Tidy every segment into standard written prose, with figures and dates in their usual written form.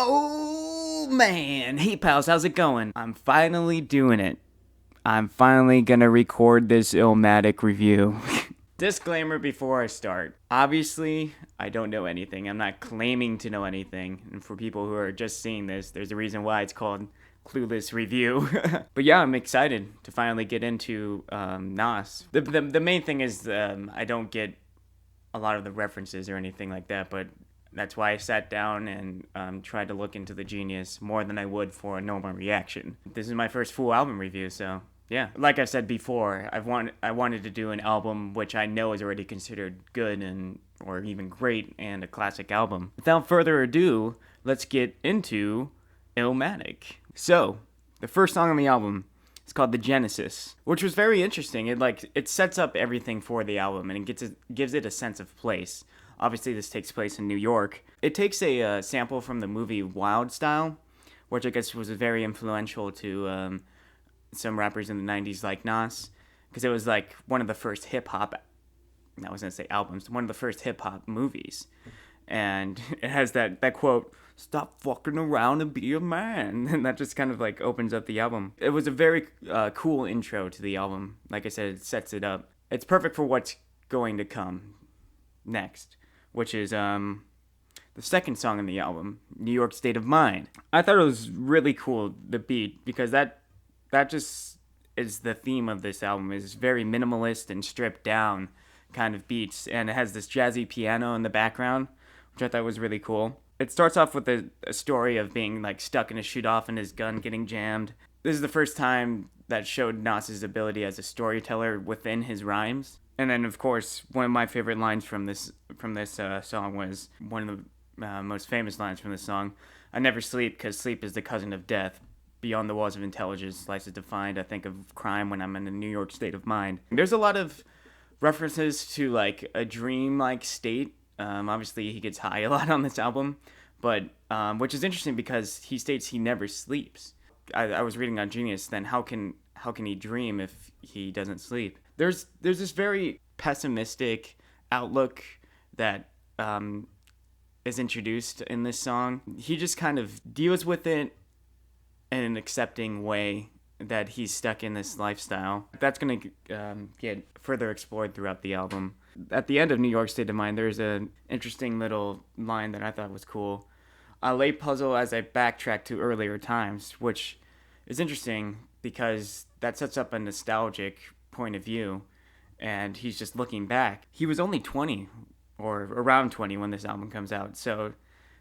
Oh man, hey pals, how's it going? I'm finally doing it. I'm finally gonna record this Illmatic review. Disclaimer before I start. Obviously, I don't know anything. I'm not claiming to know anything. And for people who are just seeing this, there's a reason why it's called Clueless Review. But yeah, I'm excited to finally get into Nas. The main thing is I don't get a lot of the references or anything like that, but that's why I sat down and tried to look into the genius more than I would for a normal reaction. This is my first full album review, so yeah. Like I said before, I wanted to do an album which I know is already considered good and or even great and a classic album. Without further ado, let's get into Illmatic. So, the first song on the album is called The Genesis, which was very interesting. It sets up everything for the album and gives it a sense of place. Obviously, this takes place in New York. It takes a sample from the movie Wild Style, which I guess was very influential to some rappers in the 90s like Nas, because it was like one of the first hip-hop, I was going to say albums, one of the first hip-hop movies. And it has that quote, "Stop fucking around and be a man." And that just kind of like opens up the album. It was a very cool intro to the album. Like I said, it sets it up. It's perfect for what's going to come next, which is the second song on the album, New York State of Mind. I thought it was really cool, the beat, because that just is the theme of this album. It's very minimalist and stripped down kind of beats, and it has this jazzy piano in the background, which I thought was really cool. It starts off with a story of being like stuck in a shoot-off and his gun getting jammed. This is the first time that showed Nas's ability as a storyteller within his rhymes. And then, of course, one of my favorite lines from this song was one of the most famous lines from this song. "I never sleep because sleep is the cousin of death. Beyond the walls of intelligence, life is defined. I think of crime when I'm in a New York state of mind." There's a lot of references to like a dream-like state. Obviously, he gets high a lot on this album, but which is interesting because he states he never sleeps. I was reading on Genius. Then how can he dream if he doesn't sleep? There's this very pessimistic outlook that is introduced in this song. He just kind of deals with it in an accepting way that he's stuck in this lifestyle. That's going to get further explored throughout the album. At the end of New York State of Mind, there's an interesting little line that I thought was cool. "I lay puzzle as I backtrack to earlier times," which is interesting because that sets up a nostalgic point of view, and he's just looking back. He was only 20 or around 20 when this album comes out, so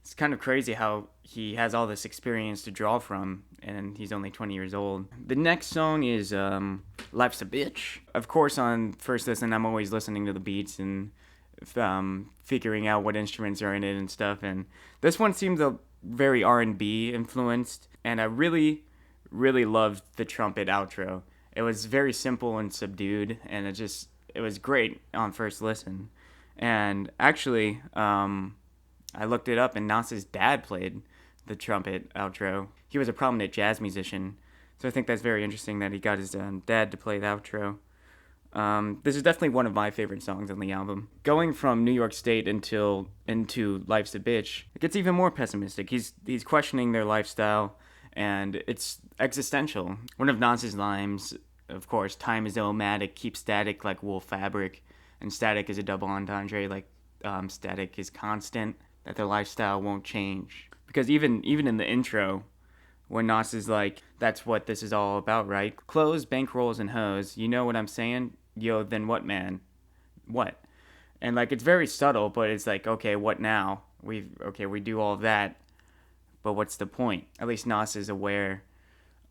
it's kind of crazy how he has all this experience to draw from, and he's only 20 years old. The next song is Life's a Bitch. Of course, on first listen, I'm always listening to the beats and figuring out what instruments are in it and stuff, and this one seems very R&B influenced, and I really, really loved the trumpet outro. It was very simple and subdued, and it was great on first listen. And actually, I looked it up, and Nas's dad played the trumpet outro. He was a prominent jazz musician, so I think that's very interesting that he got his dad to play the outro. This is definitely one of my favorite songs on the album. Going from New York State into Life's a Bitch, it gets even more pessimistic. He's questioning their lifestyle, and it's existential. One of Nas's lines, of course, "Time is illmatic, keep static like wool fabric," and static is a double entendre, like static is constant, that their lifestyle won't change. Because even in the intro, when Nas is like, "That's what this is all about, right? Clothes, bankrolls, and hoes. You know what I'm saying? Yo, then what, man? What?" And like, it's very subtle, but it's like, okay, what now? We do all of that, but what's the point? At least Nas is aware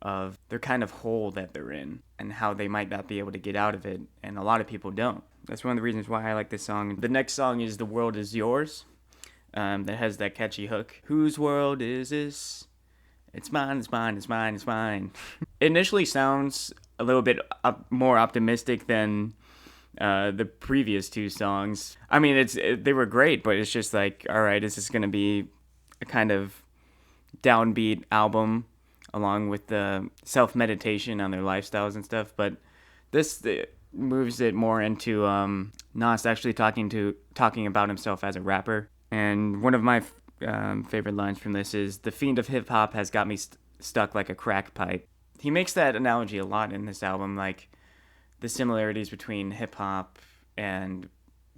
of their kind of hole that they're in and how they might not be able to get out of it, and a lot of people don't. That's one of the reasons why I like this song. The next song is "The World Is Yours," that has that catchy hook. "Whose world is this? It's mine, it's mine, it's mine, it's mine." It initially sounds a little bit more optimistic than the previous two songs. I mean, they were great, but it's just like, all right, is this going to be a kind of downbeat album along with the self-meditation on their lifestyles and stuff? But this moves it more into Nas actually talking about himself as a rapper. And one of my favorite lines from this is, "The fiend of hip hop has got me stuck like a crack pipe." He makes that analogy a lot in this album, like the similarities between hip hop and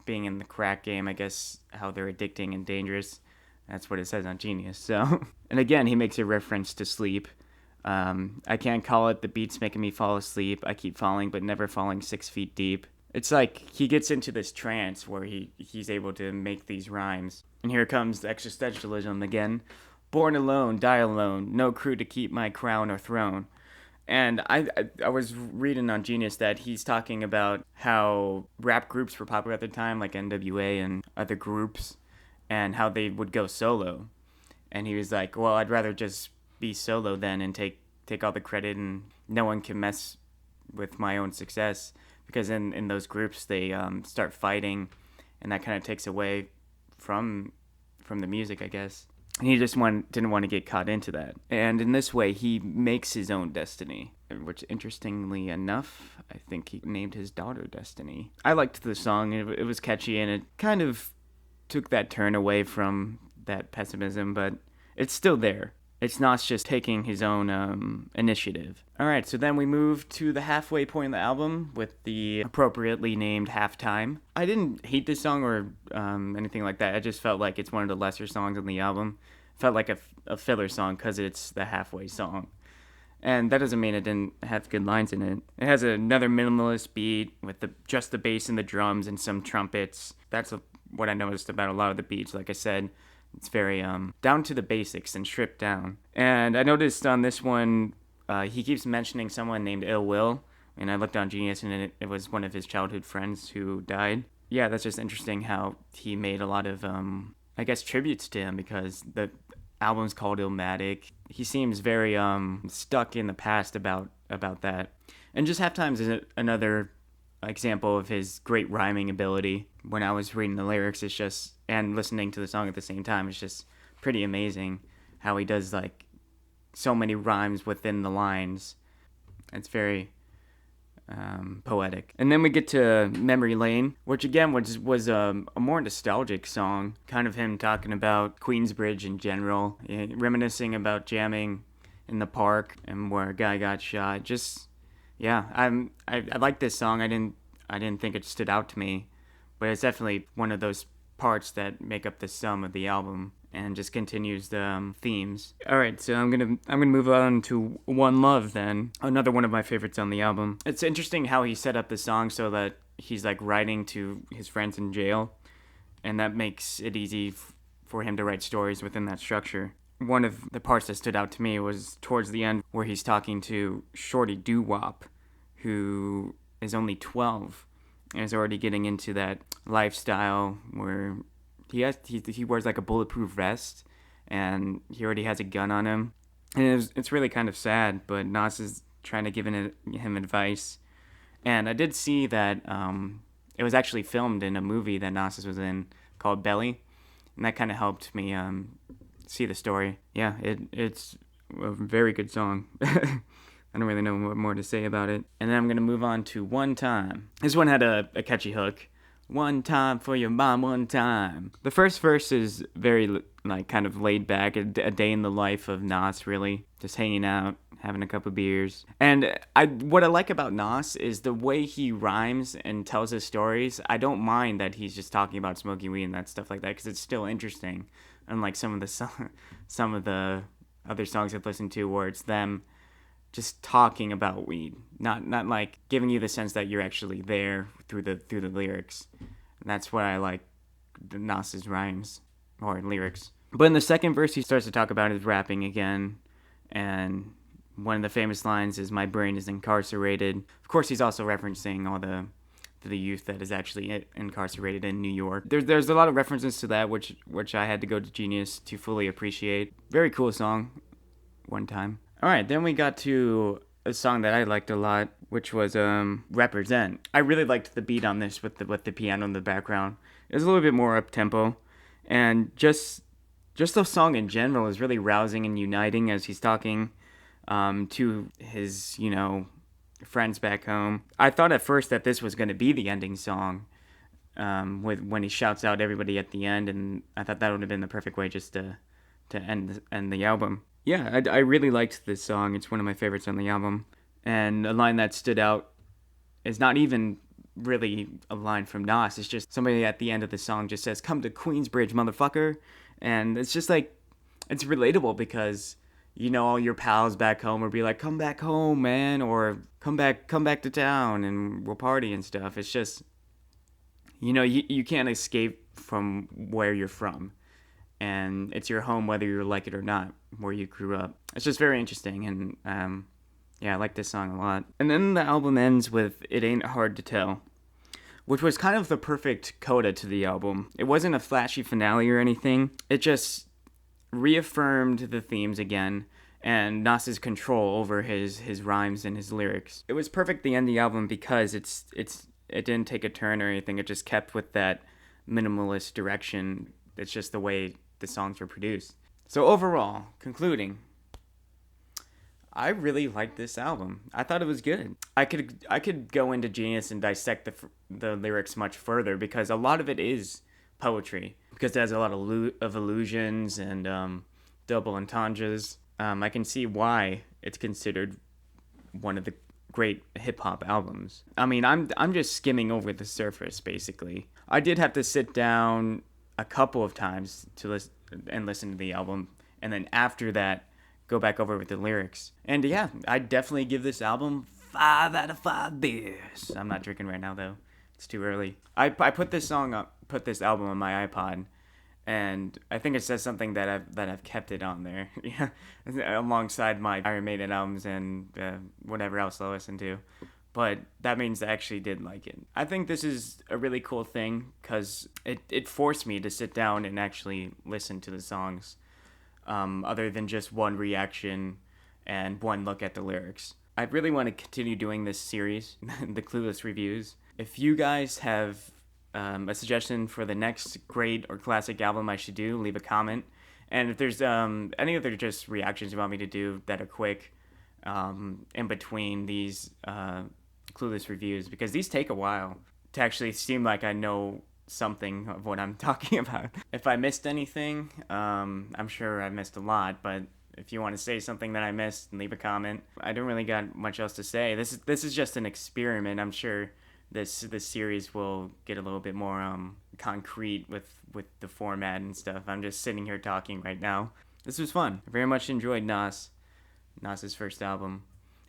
being in the crack game, I guess, how they're addicting and dangerous. That's what it says on Genius. So, and again, he makes a reference to sleep. I can't call it, the beat's making me fall asleep. I keep falling, but never falling 6 feet deep. It's like he gets into this trance where he's able to make these rhymes. And here comes the existentialism again. Born alone, die alone, no crew to keep my crown or throne. And I was reading on Genius that he's talking about how rap groups were popular at the time, like NWA and other groups, and how they would go solo. And he was like, well, I'd rather just be solo then and take all the credit, and no one can mess with my own success. Because in those groups, they start fighting, and that kind of takes away from the music, I guess. And he just didn't want to get caught into that. And in this way, he makes his own destiny, which, interestingly enough, I think he named his daughter Destiny. I liked the song. It was catchy, and it kind of took that turn away from that pessimism, but it's still there. It's not just taking his own initiative. Alright, so then we move to the halfway point of the album with the appropriately named Halftime. I didn't hate this song or anything like that. I just felt like it's one of the lesser songs on the album. It felt like a filler song because it's the halfway song. And that doesn't mean it didn't have good lines in it. It has another minimalist beat with just the bass and the drums and some trumpets. That's what I noticed about a lot of the beats. Like I said, it's very down to the basics and stripped down. And I noticed on this one, he keeps mentioning someone named Ill Will. And I looked on Genius, and it was one of his childhood friends who died. Yeah, that's just interesting how he made a lot of, I guess, tributes to him, because the album's called Illmatic. He seems very stuck in the past about that. And just Halftimes is another example of his great rhyming ability. When I was reading the lyrics, it's just, and listening to the song at the same time, it's just pretty amazing how he does like so many rhymes within the lines. It's very poetic. And then we get to Memory Lane, which again was a more nostalgic song, kind of him talking about Queensbridge in general, reminiscing about jamming in the park and where a guy got shot. Just, yeah, I like this song. I didn't think it stood out to me, but it's definitely one of those parts that make up the sum of the album and just continues the themes. All right, so I'm gonna move on to One Love then, another one of my favorites on the album. It's interesting how he set up the song so that he's like writing to his friends in jail, and that makes it easy for him to write stories within that structure. One of the parts that stood out to me was towards the end where he's talking to Shorty Doo-Wop, who is only 12 and is already getting into that lifestyle where he wears like a bulletproof vest and he already has a gun on him. And it's really kind of sad, but Nas is trying to give him advice. And I did see that it was actually filmed in a movie that Nas was in called Belly, and that kind of helped me see the story. Yeah, it's a very good song. I don't really know what more to say about it. And then I'm going to move on to One Time. This one had a catchy hook. One time for your mom, one time. The first verse is very, like, kind of laid back. A day in the life of Nas, really. Just hanging out, having a couple beers. And what I like about Nas is the way he rhymes and tells his stories. I don't mind that he's just talking about smoking weed and that stuff like that, because it's still interesting. Unlike some of the other songs I've listened to where it's them just talking about weed, not like giving you the sense that you're actually there through the lyrics. And that's what I like Nas's rhymes or lyrics. But in the second verse, he starts to talk about his rapping again, and one of the famous lines is, "My brain is incarcerated." Of course, he's also referencing all the youth that is actually incarcerated in New York. There's a lot of references to that, which I had to go to Genius to fully appreciate. Very cool song. One Time. All right, then we got to a song that I liked a lot, which was Represent. I really liked the beat on this with the piano in the background. It was a little bit more up-tempo, and just the song in general is really rousing and uniting as he's talking to his, friends back home. I thought at first that this was going to be the ending song, with when he shouts out everybody at the end, and I thought that would have been the perfect way just to end the album. Yeah, I really liked this song. It's one of my favorites on the album. And a line that stood out is not even really a line from Nas. It's just somebody at the end of the song just says, "Come to Queensbridge, motherfucker." And it's just like, it's relatable because, you know, all your pals back home will be like, "Come back home, man," or come back to town and we'll party and stuff. It's just, you know, you can't escape from where you're from. And it's your home whether you like it or not, where you grew up. It's just very interesting, and yeah, I like this song a lot. And then the album ends with "It Ain't Hard to Tell," which was kind of the perfect coda to the album. It wasn't a flashy finale or anything. It just reaffirmed the themes again and Nas's control over his rhymes and his lyrics. It was perfect to end the album because it didn't take a turn or anything. It just kept with that minimalist direction. It's just the way the songs were produced. So overall, concluding, I really liked this album. I thought it was good. I could go into Genius and dissect the lyrics much further because a lot of it is poetry. Because it has a lot of allusions and double entendres. I can see why it's considered one of the great hip hop albums. I mean, I'm just skimming over the surface basically. I did have to sit down a couple of times to listen to the album, and then after that go back over with the lyrics. And yeah, I definitely give this album 5 out of 5 beers. I'm not drinking right now though. It's too early. I put this album on my iPod, and I think it says something that I've kept it on there, yeah, alongside my Iron Maiden albums and whatever else I listen to. But that means I actually did like it. I think this is a really cool thing because it forced me to sit down and actually listen to the songs, other than just one reaction and one look at the lyrics. I really want to continue doing this series, the Clueless reviews. If you guys have a suggestion for the next great or classic album I should do, leave a comment. And if there's any other just reactions you want me to do that are quick in between these Clueless reviews, because these take a while to actually seem like I know something of what I'm talking about. If I missed anything, I'm sure I missed a lot, but if you want to say something that I missed, leave a comment. I don't really got much else to say. This is just an experiment. I'm sure this series will get a little bit more concrete with the format and stuff. I'm just sitting here talking right now. This was fun. I very much enjoyed Nas's first album.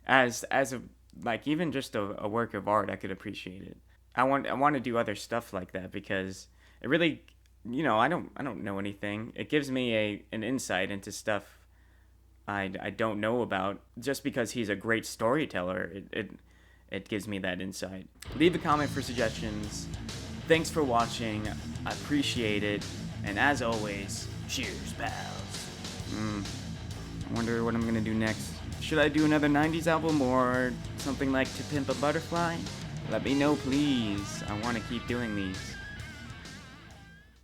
As a like even just a work of art, I could appreciate it. I want to do other stuff like that because it really, you know, I don't know anything. It gives me an insight into stuff I don't know about. Just because he's a great storyteller, it gives me that insight. Leave a comment for suggestions. Thanks for watching. I appreciate it. And as always, cheers, pals. I wonder what I'm gonna do next. Should I do another 90s album or something like To Pimp a Butterfly? Let me know, please. I want to keep doing these.